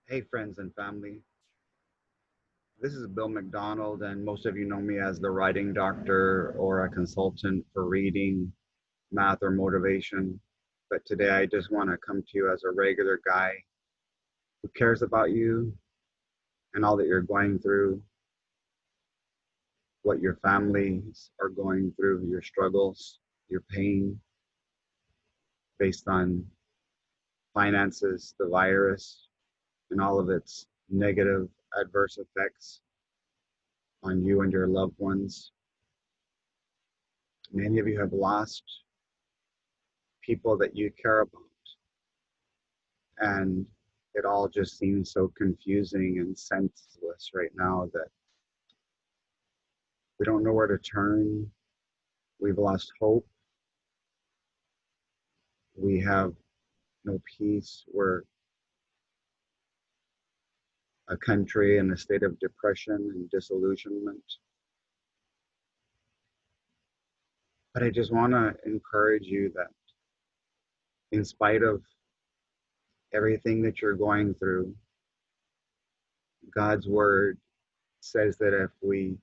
Hey, friends and family. This is Bill MacDonald, and most of you know me as the writing doctor or a consultant for reading, math, or motivation. But today I just want to come to you as a regular guy who cares about you and all that you're going through, what your families are going through, your struggles, your pain based on finances, the virus, and all of its negative adverse effects on you and your loved ones. Many of you have lost people that you care about, and it all just seems so confusing and senseless right now that we don't know where to turn. We've lost hope. We have no peace. We're a country in a state of depression and disillusionment. But I just want to encourage you that in spite of everything that you're going through, God's word says that if we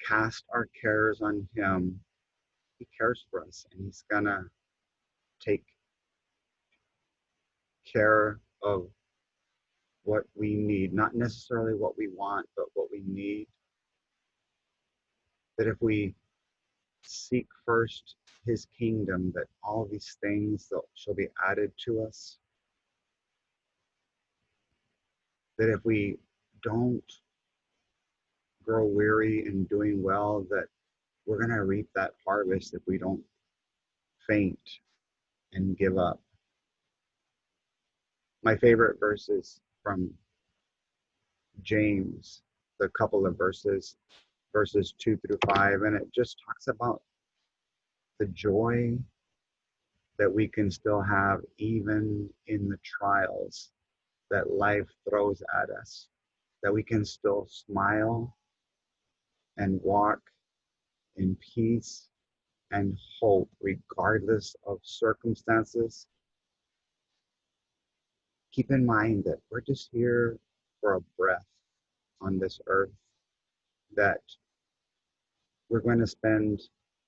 cast our cares on him, he cares for us, and he's gonna take care of what we need, not necessarily what we want, but what we need. That if we seek first his kingdom, that all these things shall be added to us. That if we don't grow weary in doing well, that we're going to reap that harvest if we don't faint and give up. My favorite verse is from James, the couple of verses 2 through 5, and it just talks about the joy that we can still have even in the trials that life throws at us, that we can still smile and walk in peace and hope regardless of circumstances. Keep in mind that we're just here for a breath on this earth, that we're going to spend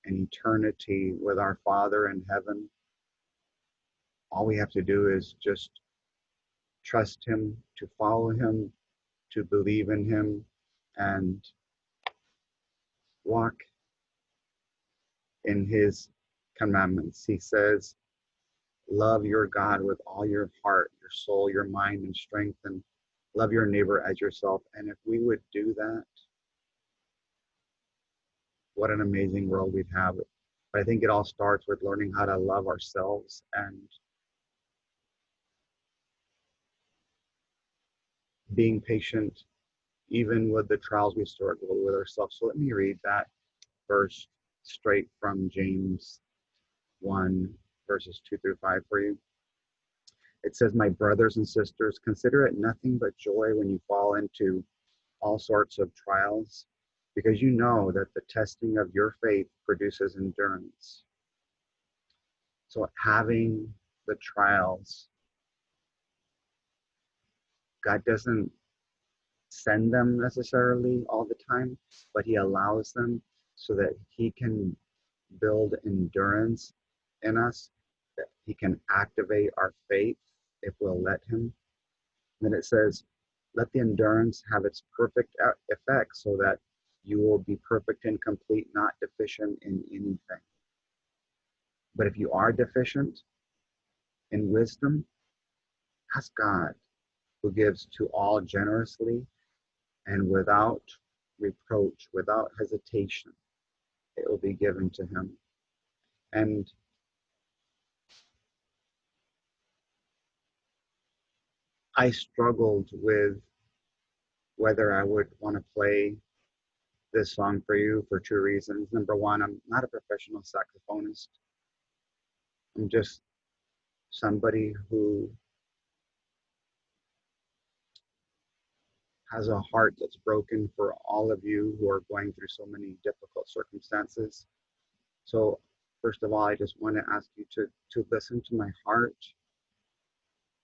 an eternity with our Father in heaven. All we have to do is just trust him, to follow him, to believe in him, and walk in his commandments. He says, love your God with all your heart, your soul, your mind, and strength, and love your neighbor as yourself. And if we would do that, what an amazing world we'd have. But I think it all starts with learning how to love ourselves and being patient, even with the trials we struggle with ourselves. So let me read that verse straight from James 1, verses 2 through 5 for you. It says, my brothers and sisters, consider it nothing but joy when you fall into all sorts of trials, because you know that the testing of your faith produces endurance. So having the trials, God doesn't send them necessarily all the time, but he allows them so that he can build endurance in us, that he can activate our faith if we'll let him. And then it says, let the endurance have its perfect effect so that you will be perfect and complete, not deficient in anything. But if you are deficient in wisdom, ask God, who gives to all generously and without reproach, without hesitation. It will be given to him. And I struggled with whether I would want to play this song for you for two reasons. Number one, I'm not a professional saxophonist. I'm just somebody who has a heart that's broken for all of you who are going through so many difficult circumstances. So first of all, I just want to ask you to listen to my heart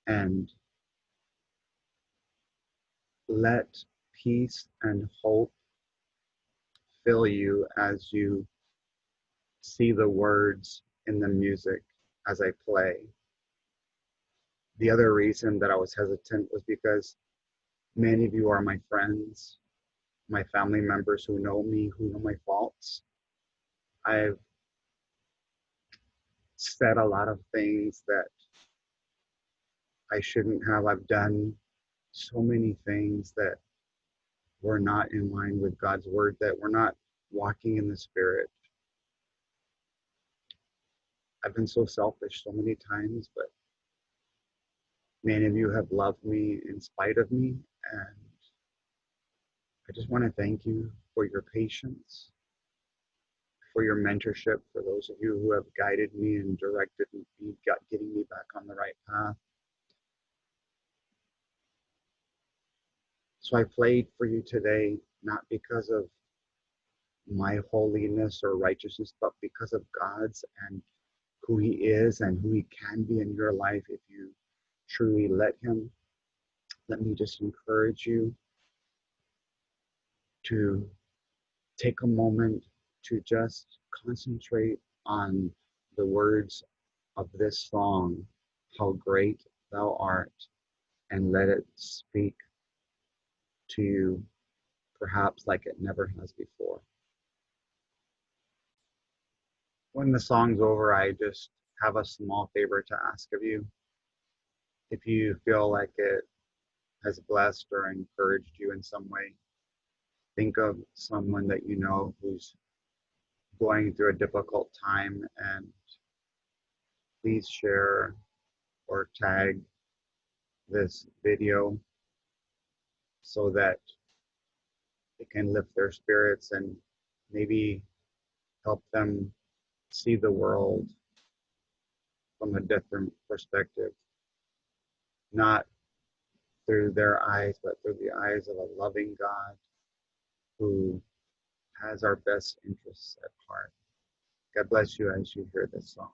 and let peace and hope fill you as you see the words in the music as I play. The other reason that I was hesitant was because many of you are my friends, my family members who know me, who know my faults. I've said a lot of things that I shouldn't have. I've done so many things that were not in line with God's word, that we're not walking in the Spirit. I've been so selfish so many times, but many of you have loved me in spite of me. And I just want to thank you for your patience, for your mentorship, for those of you who have guided me and directed me, getting me back on the right path. So I played for you today, not because of my holiness or righteousness, but because of God's and who He is and who He can be in your life if you truly let Him. Let me just encourage you to take a moment to just concentrate on the words of this song, How Great Thou Art, and let it speak to you perhaps like it never has before. When the song's over, I just have a small favor to ask of you. If you feel like it has blessed or encouraged you in some way, think of someone that you know who's going through a difficult time, and please share or tag this video so that it can lift their spirits and maybe help them see the world from a different perspective, not through their eyes, but through the eyes of a loving God who has our best interests at heart. God bless you as you hear this song.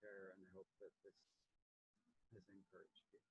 care, and I hope that this has encouraged you.